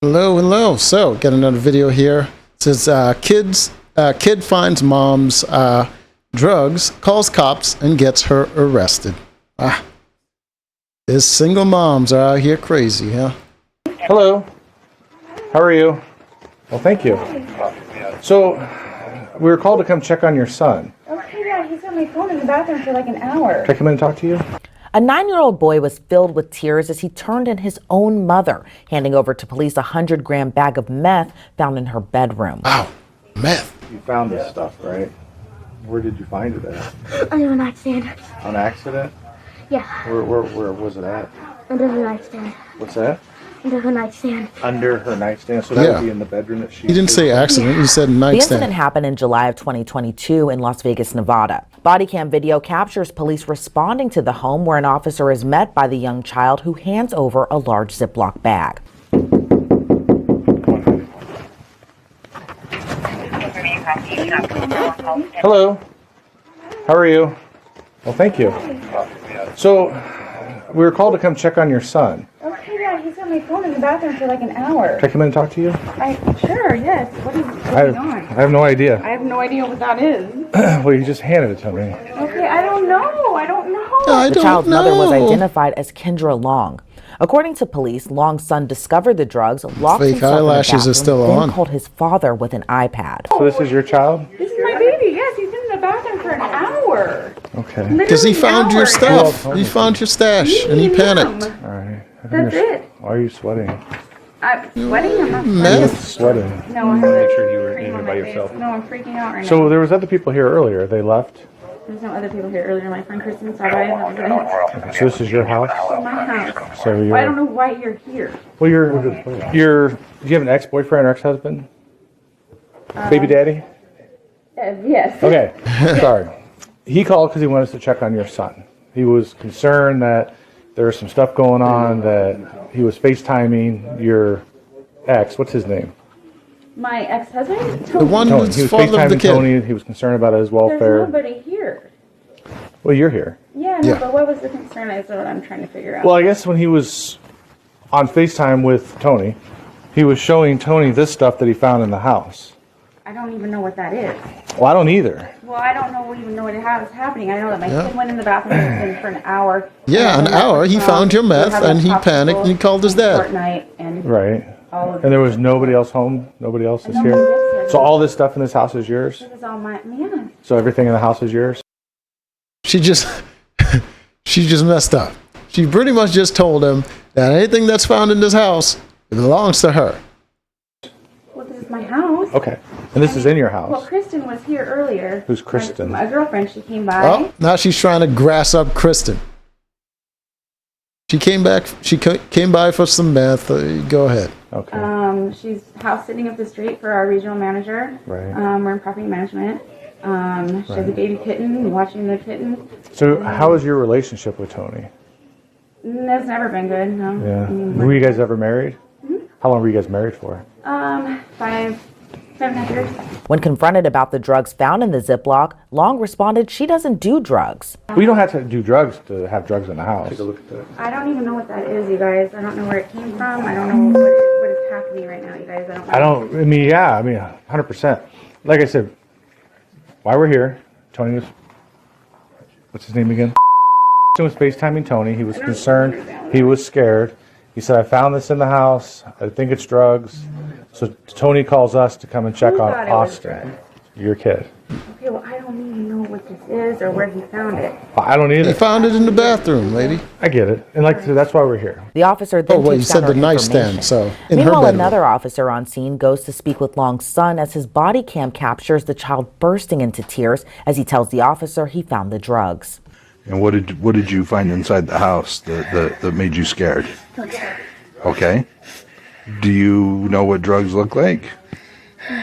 Hello, hello. So, got another video here. It says, kid finds mom's drugs, calls cops, and gets her arrested. These single moms are out here crazy, huh? Hello. How are you? Well, thank you. So, we were called to come check on your son. Okay, yeah, he's on my phone in the bathroom for like an hour. Can I come in and talk to you? A 9-year-old boy was filled with tears as he turned in his own mother, handing over to police a 100-gram bag of meth found in her bedroom. Wow, meth. You found this stuff, right? Where did you find it at? Under the nightstand. On accident? Yeah, Where was it at? under the nightstand. What's that? Under the nightstand. Under her nightstand. So that Yeah. would be in the bedroom that she... He didn't say accident, he said The nightstand. incident happened in July of 2022 in Las Vegas, Nevada. Body cam video captures police responding to the home where an officer is met by the young child who hands over a large Ziploc bag. Hello. How are you? Well, thank you. So, we were called to come check on your son. Okay, yeah, he's on my phone in the bathroom for like an hour. Can I come in and talk to you? Sure, yes. What is I going on? have no idea. I have no idea what that is. Well, you just handed it to me. Okay, I don't know. I don't know. I The don't child's mother was know. identified as Kendra Long. According to police, Long's son discovered the drugs, locked Fake himself eyelashes in the are still bathroom, on. then called his father with an iPad. So this is your child? This is my baby. Yes, he's been in the bathroom for an hour. Okay. Because he found your Literally an stuff. He found your stash, hour. and he Yum. panicked. All right. That's it. Why are you sweating? I'm sweating. I'm not sweating. Meth. Sweating. No, I'm make sure you were in here by yourself. No, I'm freaking out right now. So there was other people here earlier. They left. There's no other people here earlier. My friend Kristen saw by. That was it. So this is your house. My house. So you're. Well, I don't know why you're here. Well, you're. Do you have an ex-boyfriend or ex-husband? Baby daddy. Yes. Okay. Sorry. He called because he wanted us to check on your son. He was concerned that there was some stuff going on, that he was FaceTiming your ex. What's his name? My ex-husband? The one Tony. who's He was father of the FaceTiming kid. Tony. He was concerned about his There's welfare. nobody here. Well, you're here. Yeah, no, Yeah. but what was the concern? Is what I'm trying to figure out. Well, I guess when he was on FaceTime with Tony, he was showing Tony this stuff that he found in the house. I don't even know what that is. Well, I don't either. Well, I don't even know what is happening. I know that my kid went in the bathroom and for an hour. Yeah, And an then hour. He found your we were meth, having and a he popsicle panicked, and he called his dad. Fortnite and Right. all of And there was nobody else home? Nobody else is Nobody here? lives here. So all this stuff in this house is yours? This is all my man. So everything in the house is yours? She just, she just messed up. She pretty much just told him that anything that's found in this house, it belongs to her. Well, this is my house. Okay. And this is in your Well, house? Kristen was here earlier. Who's Kristen? My girlfriend. She came by. Oh, now she's trying to grass up Kristen. She came back. She came by for some meth. Go ahead. Okay. She's house sitting up the street for our regional manager. Right. We're in property management. She has a baby kitten, watching the kitten. So how is your relationship with Tony? That's never been good, no. Yeah. Were you guys ever married? How long were you guys married for? 7.5 years. When confronted about the drugs found in the Ziploc, Long responded she doesn't do drugs. Well, you don't have to do drugs to have drugs in the house. Take a look at that. I don't even know what that is, you guys. I don't know where it came from. I don't know what is happening right now, you guys. I don't know. 100%. Like I said, why we're here, Tony was, what's his name again? He was FaceTiming Tony. He was concerned. He was scared. He said, I found this in the house. I think it's drugs. So Tony calls us to come and check Who on thought it was Austin, drugs? your kid. Okay, well, I don't even know what this is or where he found it. I don't He either. found it in the bathroom, lady. I get it. And like I said, that's why we're here. The officer then Oh, well, you takes said down the her nightstand, information. so in her Meanwhile, bedroom. another officer on scene goes to speak with Long's son as his body cam captures the child bursting into tears as he tells the officer he found the drugs. And what did you find inside the house that made you scared? Okay. Do you know what drugs look like?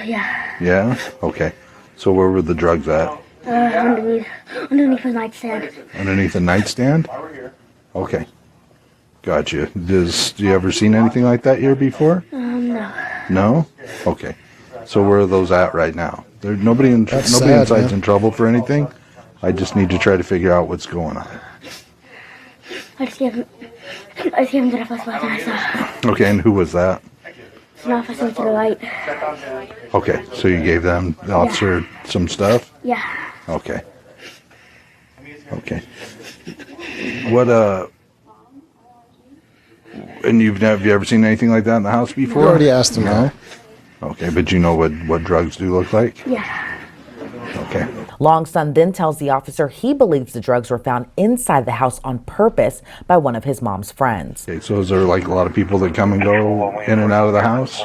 Yeah. Yeah? Okay. So where were the drugs at? Underneath the nightstand. Underneath the nightstand? Okay. Gotcha. Do you ever seen anything like that here before? No. No? Okay. So where are those at right now? Nobody That's inside's sad, man. in trouble for anything. I just need to try to figure out what's going on. I just gave him that I was watching myself. Okay, and who was that? It's an officer to the right. Okay, so you gave them, the officer, some stuff? Yeah. Okay. Okay. What, and have you ever seen anything like that in the house before? You already asked him that. Okay, but you know what drugs do look like? Yeah. Okay. Long's son then tells the officer he believes the drugs were found inside the house on purpose by one of his mom's friends. Okay, so is there like a lot of people that come and go in and out of the house?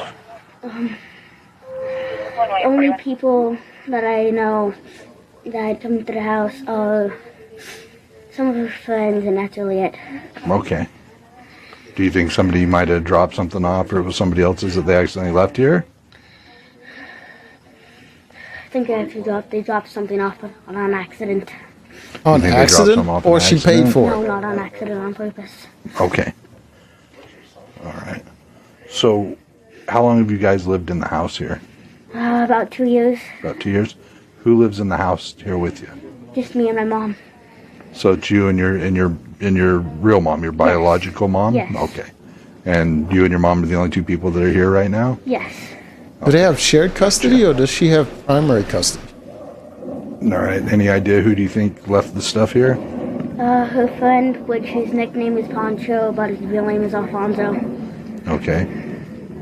Only people that I know that come to the house are some of her friends, and that's really it. Okay. Do you think somebody might have dropped something off, or it was somebody else's that they accidentally left here? I think they dropped something off on an accident. On You think they dropped accident, some off on or she accident? paid for No, it? not on accident, on purpose. Okay. All right. So, how long have you guys lived in the house here? About 2 years. About 2 years. Who lives in the house here with you? Just me and my mom. So it's you and your real mom, your biological mom? Yes. Okay. And you and your mom are the only two people that are here right now? Yes. Do they have shared custody, or does she have primary custody? All right. Any idea who do you think left the stuff here? Her friend, which his nickname is Poncho, but his real name is Alfonso. Okay.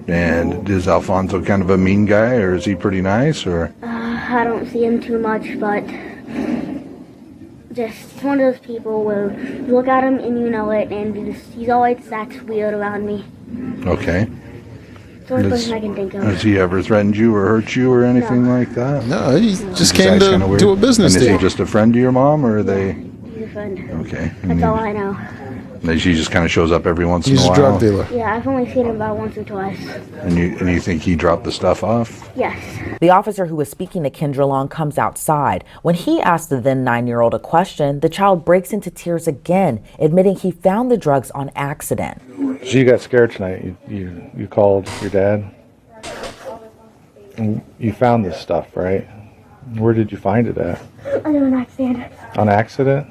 And is Alfonso kind of a mean guy, or is he pretty nice, or? I don't see him too much, but just one of those people where you look at him and you know it, and he's always acts weird around me. Okay. It's the only person I can think of. Has he ever threatened you or hurt you or anything like that? No, he just Is came that kinda to weird? do a business And is he deal. just a friend to your mom, or are they? He's a friend. Okay. That's all I know. And she just kind of shows up every once He's in a a while. drug dealer. Yeah, I've only seen him about once or twice. And you think he dropped the stuff off? Yes. The officer who was speaking to Kendra Long comes outside. When he asks the then 9-year-old a question, the child breaks into tears again, admitting he found the drugs on accident. So you got scared tonight. You called your dad. And you found this stuff, right? Where did you find it at? Under the nightstand. On accident?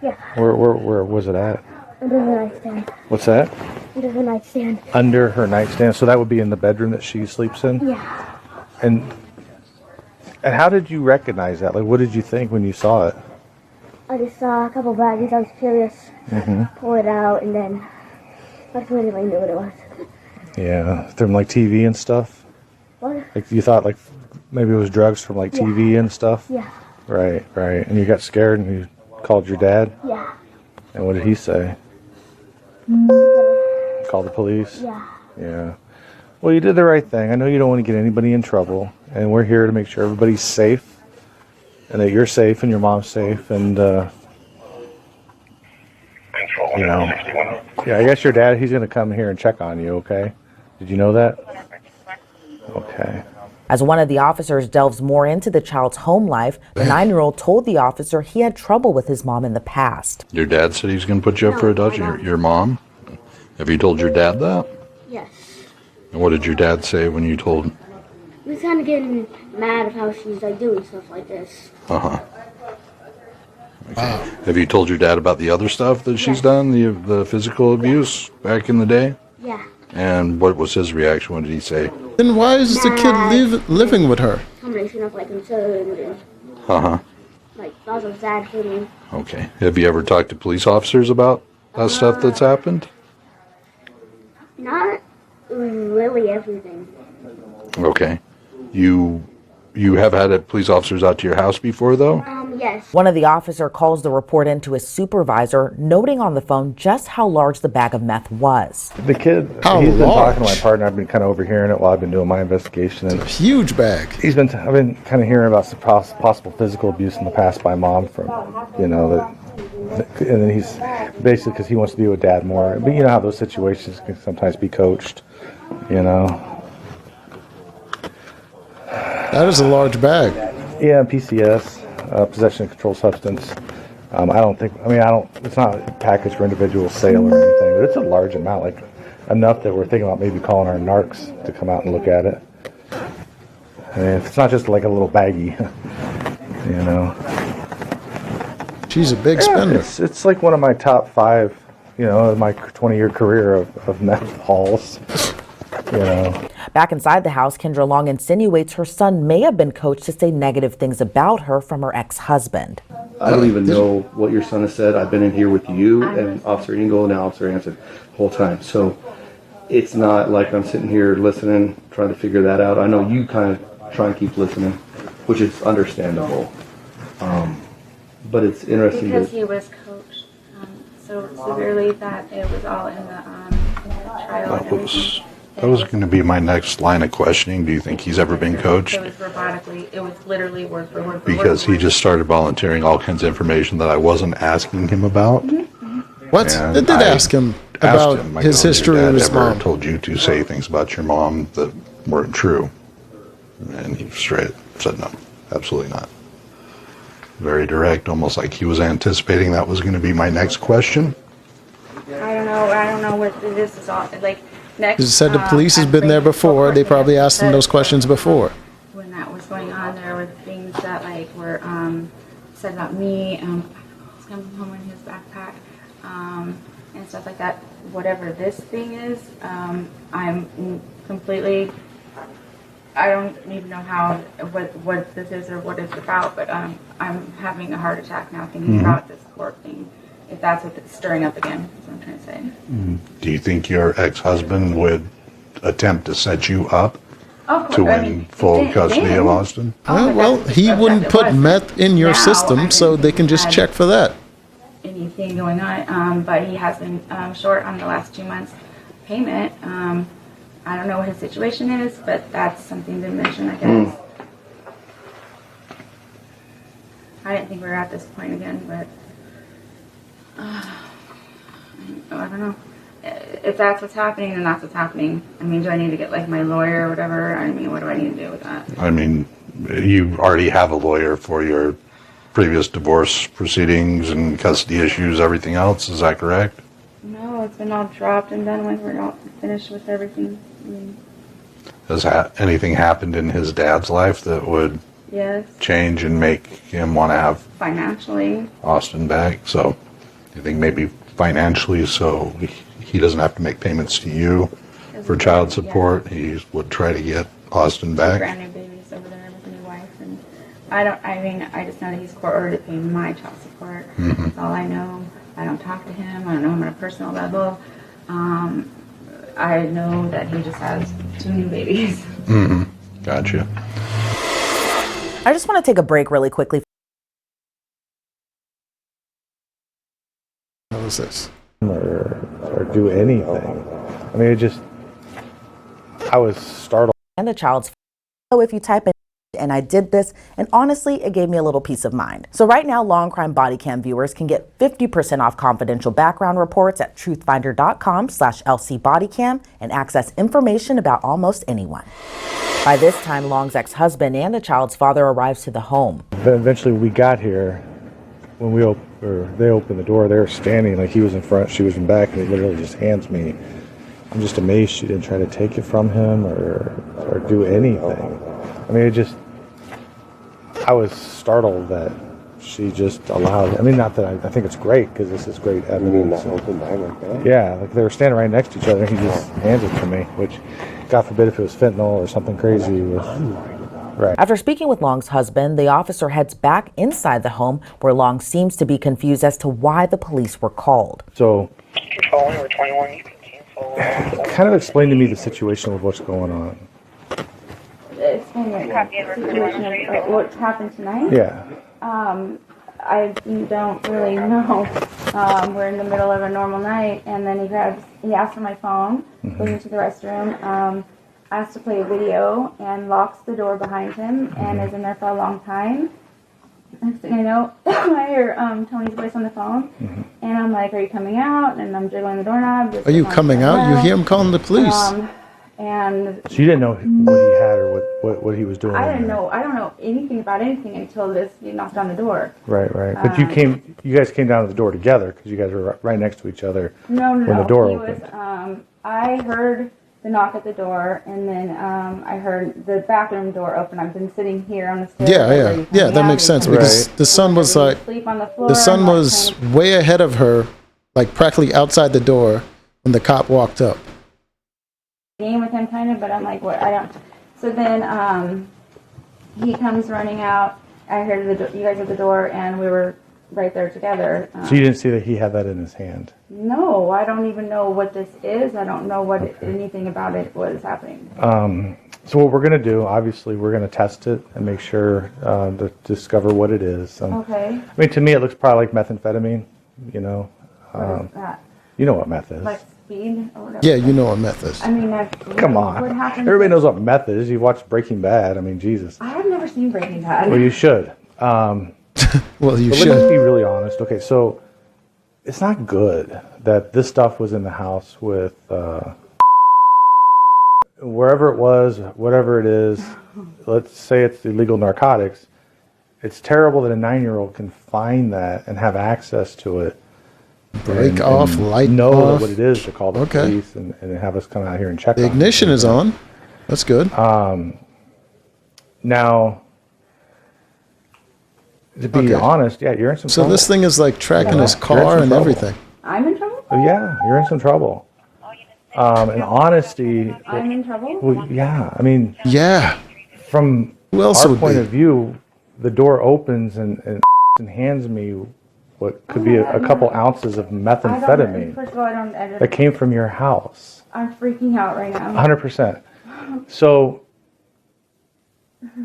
Yeah, Where was it at? under the nightstand. What's that? Under the nightstand. Under her nightstand. So that would be in the bedroom that she sleeps in? Yeah. And how did you recognize that? Like, what did you think when you saw it? I just saw a couple baggies. I was curious. Pull it out, and then I couldn't really knew what it was. Yeah, from like TV and stuff? What? Like you thought like maybe it was drugs from like TV and stuff? Yeah. Right. And you got scared and you called your dad? Yeah. And what did he say? Call the police? Yeah. Yeah. Well, you did the right thing. I know you don't want to get anybody in trouble, and we're here to make sure everybody's safe, and that you're safe and your mom's safe, and you know, yeah. I guess your dad, he's gonna come here and check on you. Okay? Did you know that? Okay. As one of the officers delves more into the child's home life, the 9-year-old told the officer he had trouble with his mom in the past. Your dad said he's going to put you up for adoption. Your mom? Have you told your dad that? Yes. And what did your dad say when you told him? He was kind of getting mad of how she's like doing stuff like this. Uh-huh. Okay. Have you told your dad about the other stuff that she's done, the physical abuse back in the day? Yeah. And what was his reaction? What did he say? Then why is the kid living with her? Combination of like concerned and Uh-huh. like also sad feeling. Okay. Have you ever talked to police officers about that stuff that's happened? Not really everything. Okay. You have had police officers out to your house before, though? Yes. One of the officer calls the report in to his supervisor, noting on the phone just how large the bag of meth was. The kid, How he's been large? talking to my partner. I've been kind of overhearing it while I've been doing my investigation, and Huge bag. I've been kind of hearing about some possible physical abuse in the past by mom from, you know, that, and then he's basically because he wants to be with dad more. But you know how those situations can sometimes be coached, you know. That is a large bag. Yeah, PCS, possession of controlled substance. I don't. It's not a package for individual sale or anything, but it's a large amount, like enough that we're thinking about maybe calling our narcs to come out and look at it. I mean, it's not just like a little baggie, you know. She's a big spender. It's like one of my top 5, you know, of my 20-year career of meth hauls. you know. Back inside the house, Kendra Long insinuates her son may have been coached to say negative things about her from her ex-husband. I don't even know what your son has said. I've been in here with you and Officer Engel and now Officer Hanson the whole time. So it's not like I'm sitting here listening, trying to figure that out. I know you kind of try and keep listening, which is understandable. But it's interesting Because he was coached so severely that it was all in the trial and everything. That was going to be my next line of questioning. Do you think he's ever been coached? It was robotically, it was literally word for word. Because he just started volunteering all kinds of information that I wasn't asking him about. What? And They did I ask him asked about him, his history "Your with dad his ever mom. told you to say things about your mom that weren't true?" And he straight said no, absolutely not. Very direct, almost like he was anticipating that was going to be my next question. I don't know what this is all, like, next. He said the police has been there before. They probably asked him those questions before. When that was going on, there were things that, like, were said about me, he's coming home in his backpack, and stuff like that. Whatever this thing is, I'm completely, I don't even know what this is or what it's about, but I'm having a heart attack now thinking about this court thing. If that's what it's stirring up again, that's what I'm trying to say. Do you think your ex-husband would attempt to set you up to win full custody of Austin? Well, he wouldn't put meth in your system, so they can just check for that. Anything going on, but he has been short on the last 2 months payment. I don't know what his situation is, but that's something to mention, I guess. I didn't think we were at this point again, but I don't know. If that's what's happening, then that's what's happening. I mean, do I need to get, like, my lawyer or whatever? I mean, what do I need to do with that? I mean, you already have a lawyer for your previous divorce proceedings and custody issues, everything else. Is that correct? No, it's been all dropped and done with. We're all finished with everything. I mean, Has anything happened in his dad's life that would yes, change and make him want to have financially. Austin back? So you think maybe financially, so he doesn't have to make payments to you for child support, he would try to get Austin back? Brand new babies over there with a new wife, and I just know that he's court ordered to pay my child support. That's all I know. I don't talk to him. I don't know him on a personal level. I know that he just has 2 new babies. Gotcha. I just want to take a break really quickly. What was this? Or do anything. I mean, I was startled. And the child's. So if you type in and I did this, and honestly, it gave me a little peace of mind. So right now, Law and Crime Body Cam viewers can get 50% off confidential background reports at truthfinder.com/LCBodyCam and access information about almost anyone. By this time, Long's ex-husband and the child's father arrives to the home. Then eventually we got here. When they opened the door, they were standing, like he was in front, she was in back, and he literally just hands me. I'm just amazed she didn't try to take it from him or do anything. I mean, I was startled that she just allowed. I mean, not that I think it's great, because this is great evidence. Yeah, like they were standing right next to each other, and he just hands it to me, which, God forbid if it was fentanyl or something crazy. Right. After speaking with Long's husband, the officer heads back inside the home where Long seems to be confused as to why the police were called. So, kind of explain to me the situation with what's going on. Explain the situation of what happened tonight. Yeah. I don't really know. We're in the middle of a normal night, and then he asked for my phone, goes into the restroom, asked to play a video, and locks the door behind him, and is in there for a long time. Next thing I know, I hear Tony's voice on the phone, and I'm like, "Are you coming out?" And I'm jiggling the doorknob. Are you coming out? You hear him calling the police. And So you didn't know what he had or what he was doing? I didn't know. I don't know anything about anything until he knocked on the door. Right. But you guys came down to the door together because you guys were right next to each other. No. When the door He opened. was, I heard the knock at the door, and then I heard the bathroom door open. I've been sitting here on the stairs. Yeah, that makes sense, because the son was like, Sleep on the floor. the son was way ahead of her, like practically outside the door when the cop walked up. game with him kind of, but I'm like, what? I don't. So then he comes running out. I heard you guys at the door, and we were right there together. So you didn't see that he had that in his hand? No, I don't even know what this is. I don't know what anything about it was happening. So what we're going to do, obviously, we're going to test it and make sure to discover what it is. Okay. I mean, to me, it looks probably like methamphetamine, you know. What is that? You know what meth is. Like speed or whatever? Yeah, you know what meth is. I mean, Come on. What happened? Everybody knows what meth is. You watch Breaking Bad. I mean, Jesus. I have never seen Breaking Bad. Well, you should. Well, you But should. let's be really honest. Okay, so it's not good that this stuff was in the house with wherever it was, whatever it is. Let's say it's illegal narcotics. It's terrible that a 9-year-old can find that and have access to it. Break off, light know off. what it is to call the Okay. police and have us come out here and check. The on it. ignition is on. That's good. Now, to be Okay. honest, yeah, you're in some So trouble. this thing is like tracking his You're in car some and trouble. everything. I'm in trouble? Yeah, you're in some trouble. In honesty, I'm in trouble? well, yeah, I mean, Yeah. from Who else our would point be? of view, the door opens and hands me what could be a couple ounces of I don't, methamphetamine first of all, I don't, that came from your house. I'm freaking out right now. 100%. So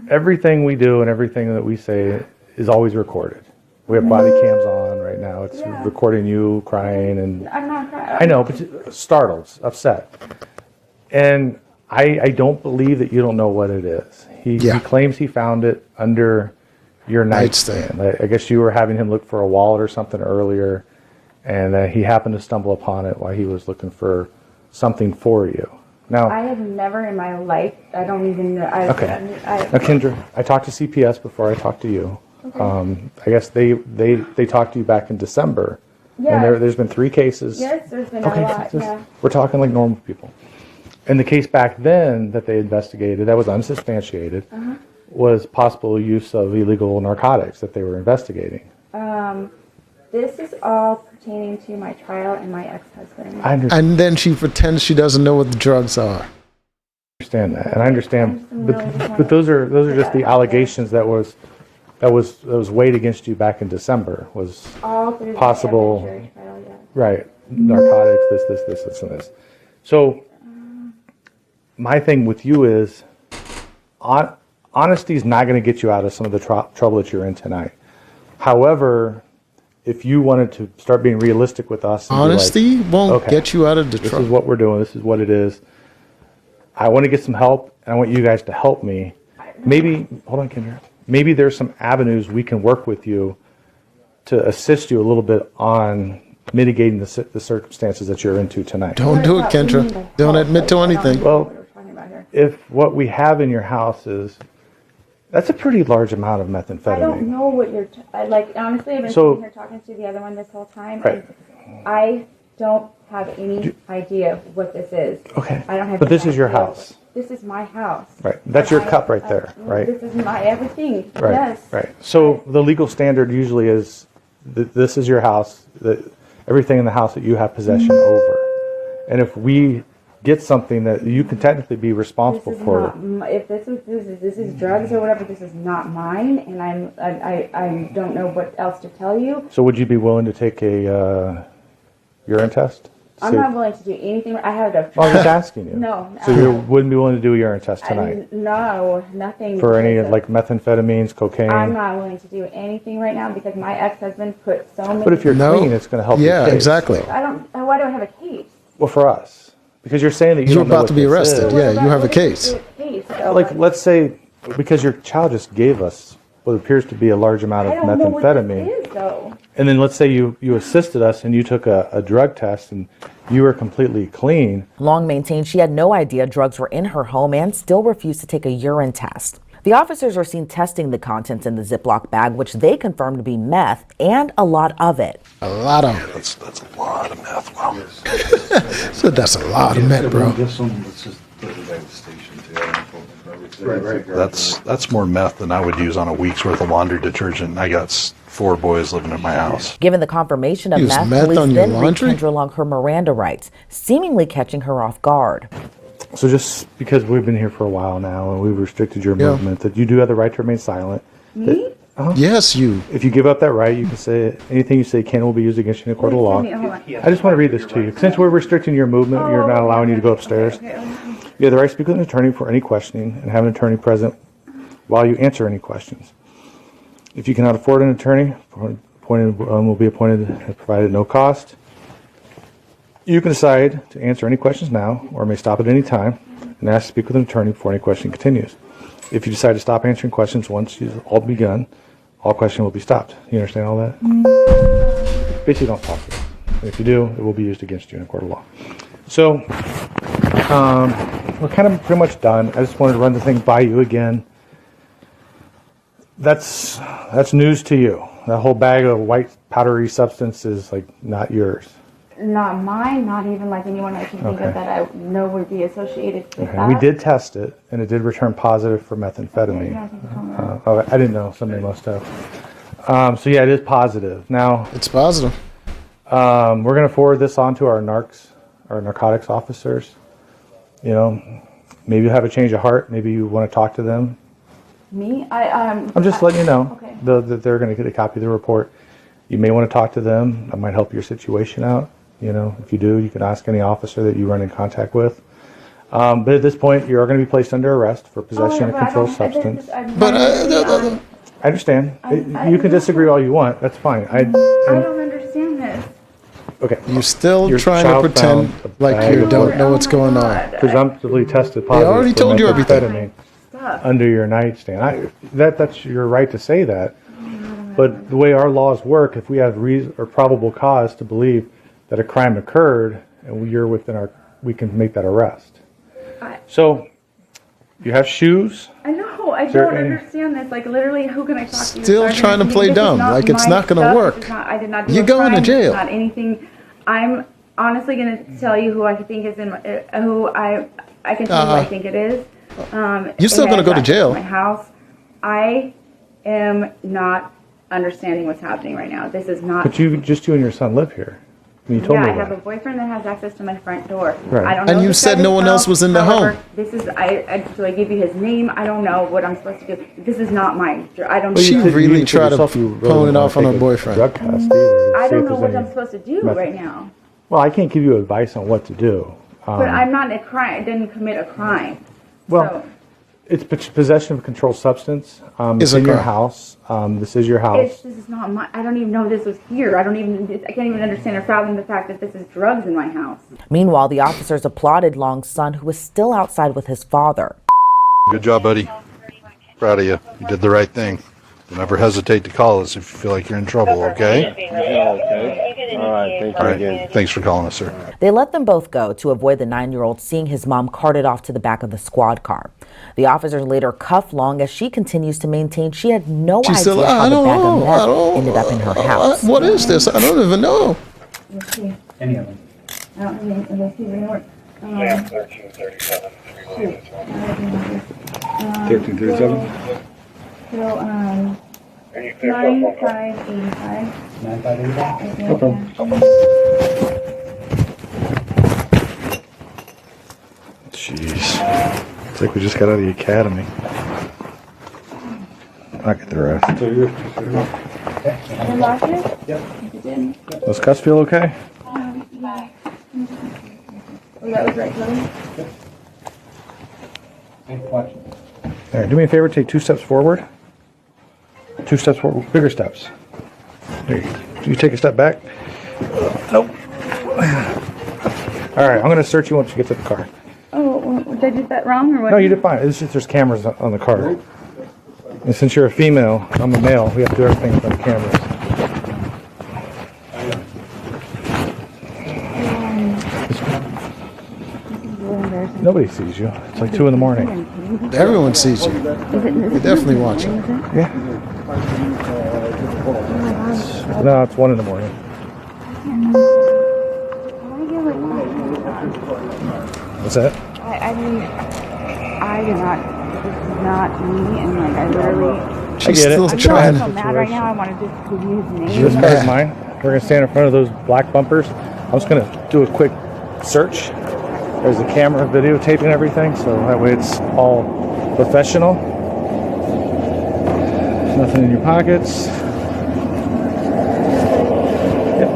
everything we do and everything that we say is always recorded. We have body cams on right now. It's Yeah. recording you crying and I'm not crying. I know, but startled, upset. And I don't believe that you don't know what it is. He Yeah. claims he found it under your Nightstand. nightstand. I guess you were having him look for a wallet or something earlier, and he happened to stumble upon it while he was looking for something for you. Now, I have never in my life, I don't even know. okay. Now, Kendra, I talked to CPS before I talked to you. I guess they talked to you back in December. Yes. And there's been 3 cases. Yes, there's been Okay, a lot, yeah. we're talking like normal people. And the case back then that they investigated, that was unsubstantiated, was possible use of illegal narcotics that they were investigating. This is all pertaining to my trial and my ex-husband. I understand And then she pretends she doesn't know what the drugs are. that, and I understand, really just wanna- but those are just the allegations that was weighed against you back in December. Was All through possible- the evidentiary trial, yeah. right, narcotics, this, and this. So my thing with you is, honesty is not going to get you out of some of the trouble that you're in tonight. However, if you wanted to start being realistic with us, and be like, Honesty won't okay, get you out of the this is trouble. what we're doing. This is what it is. I want to get some help, and I want you guys to help me. Maybe, hold on, Kendra. Maybe there's some avenues we can work with you to assist you a little bit on mitigating the circumstances that you're into tonight. Don't do it, Kendra. Don't admit to anything. Well, What we're talking about here. if what we have in your house is, that's a pretty large amount of I don't methamphetamine. know what you're, like, honestly, I've been So- sitting here talking to the other one this whole time. Right. And I don't have any idea what this is. Okay, I don't have but this any is your idea. house. This is my house. Right, that's your I- cup right there, right? This is my everything. Right, Yes. right. So the legal standard usually is that this is your house, that everything in the house that you have possession over. And if we get something that you can technically be This responsible is for, not, if this is drugs or whatever, this is not mine, and I don't know what else to tell you. so would you be willing to take a urine test? I'm not willing to do anything. I had a. Well, I'm just asking you. No. So you wouldn't be willing to do a urine test tonight No, nothing. for any because of- like methamphetamines, cocaine? I'm not willing to do anything right now because my ex-husband put so many. But if you're No. clean, it's going to help. Yeah, your case. exactly. I don't. Why do I have a case? Well, for us, because you're saying that you You're don't know about what to be this arrested. is. Yeah, you have a case. Like, let's say, because your child just gave us what appears to be a large amount I of don't know what methamphetamine, this is though. and then let's say you assisted us and you took a drug test and you were completely clean. Long maintained she had no idea drugs were in her home and still refused to take a urine test. The officers were seen testing the contents in the Ziploc bag, which they confirmed to be meth, and a lot of it. A lot of. That's a lot of meth. Wow. So that's a lot of meth, bro. This one, let's just put it at the station too. That's more meth than I would use on a week's worth of laundry detergent. I got 4 boys living in my house. Given the confirmation of Use meth, meth police on your then read laundry? Kendra along her Miranda rights, seemingly catching her off guard. So just because we've been here for a while now and we've restricted your movement, that you do have the right to remain silent. Me? Yes, you. If you give up that right, you can say anything you say can will be used against you in a court of law. I just want to read this to you. Since we're restricting your movement, you're not allowing you to go upstairs. You have the right to speak with an attorney for any questioning and have an attorney present while you answer any questions. If you cannot afford an attorney, will be appointed and provided at no cost. You can decide to answer any questions now or may stop at any time and ask to speak with an attorney before any question continues. If you decide to stop answering questions once you've all begun, all questions will be stopped. You understand all that? Basically, don't talk to it. If you do, it will be used against you in a court of law. So, we're kind of pretty much done. I just wanted to run the thing by you again. That's news to you. That whole bag of white powdery substance is like not yours. Not mine, not even like anyone I can think of that I know would be associated with that. We did test it, and it did return positive for methamphetamine. I didn't know. Somebody must have. So yeah, it is positive. Now It's positive. we're going to forward this on to our narcotics officers. You know, maybe you have a change of heart. Maybe you want to talk to them. Me? I'm just letting you know Okay. that they're going to get a copy of the report. You may want to talk to them. That might help your situation out. You know, if you do, you can ask any officer that you run in contact with. But at this point, you are going to be placed under arrest for possession of controlled substance. But I understand. You can disagree all you want. That's fine. I don't understand this. Okay. you're still Your trying to child pretend found a like bag you of don't what- know what's going on. Presumptively tested positive. already for told you everything. methamphetamine Stuff. under your nightstand. That's your right to say that. But the way our laws work, if we have reason or probable cause to believe that a crime occurred, and you're we can make that arrest. So, you have shoes. I know. I there don't any- understand this. Like, literally, who can I talk to? Still Sergeant? trying to play This is dumb, not like it's my not gonna stuff. work. This is not- I did not do You're a going to crime. jail. It's not anything. I'm honestly going to tell you who I think is in my, who I can tell you who I think it is. You're still It gonna has go to access jail. My house. I am not understanding what's happening right now. This is not. But you and your son live here. And you told Yeah, me I have a that. boyfriend that has access to my front door. Right. I don't know. And you this said guy no one well. else was in the However, home. This is do I give you his name? I don't know what I'm supposed to do. This is not mine. I don't. She know. You really said tried to yourself you really pone it don't off on wanna her take a boyfriend. Drug test either, to I see don't if know there's what any I'm supposed to do meth- right now. Well, I can't give you advice on what to do. But I'm not a crime. I didn't commit a crime. Well, it's possession of a controlled substance. Is It's a in your crime. house. This is your house. this is not my. I don't even know this was here. I can't even understand or fathom the fact that this is drugs in my house. Meanwhile, the officers applauded Long's son, who was still outside with his father. Good job, buddy. Proud of you. You did the right thing. Don't ever hesitate to call us if you feel like you're in trouble, okay? Okay. All right. Thank you All again. right. Thanks for calling us, sir. They let them both go to avoid the 9-year-old seeing his mom carted off to the back of the squad car. The officers later cuffed Long as she continues to maintain she had no She's idea still, how I the don't bag know. of I meth don't. ended up in her house. What is this? I don't even know. Let's see. Any of them. I don't think let's see where work. 1337. 1337? So 9585. 9585? No problem. Jeez. It's like we just got out of the academy. I'll get the rest. The lock it? Yep. You did? Does Gus feel okay? Yeah. Oh, that was right, Chloe? Any questions? All right, do me a favor, take 2 steps forward. 2 steps forward, bigger steps. There you take a step back. Nope. All right, I'm going to search you once you get to the car. Oh, did I do that wrong or what? No, you did fine. It's just there's cameras on the car. And since you're a female, I'm a male, we have to do everything in front of cameras. Nobody sees you. It's like 2 in the morning. Everyone sees you. They're definitely watching. Yeah. No, it's 1 in the morning. What's that? I mean, I did not. This is not me, and like I literally. She's get it. still I'm trying. I'm so mad right now. I want to just give you his name. This car's mine. We're going to stand in front of those black bumpers. I'm just going to do a quick search. There's a camera videotaping everything, so that way it's all professional. Nothing in your pockets. Yep.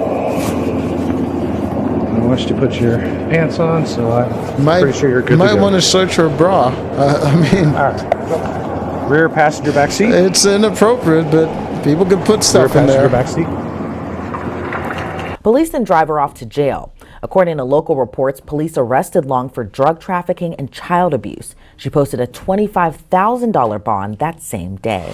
I want you to put your pants on, so I'm pretty sure you're good to Might go. want to search her bra. I mean, All right. Rear passenger back seat. it's inappropriate, but people can put Rear stuff in passenger there. back seat. Police then drive her off to jail. According to local reports, police arrested Long for drug trafficking and child abuse. She posted a $25,000 bond that same day.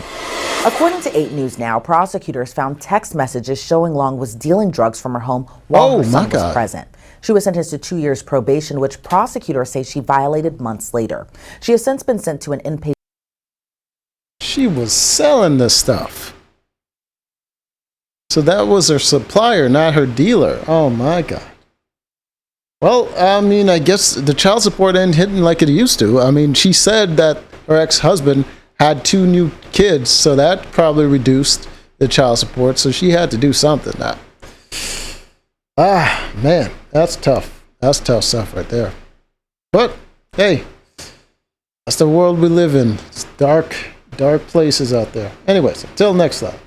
According to 8 News Now, prosecutors found text messages showing Long was dealing drugs from her home while her son was present. She was sentenced to 2 years probation, which prosecutors say she violated months later. She has since been sent to an inpatient. She was selling this stuff. So that was her supplier, not her dealer. Oh my God. Well, I mean, I guess the child support ain't hitting like it used to. I mean, she said that her ex-husband had 2 new kids, so that probably reduced the child support. So she had to do something now. Ah, man, that's tough. That's tough stuff right there. But, hey, that's the world we live in. It's dark, dark places out there. Anyways, until next time.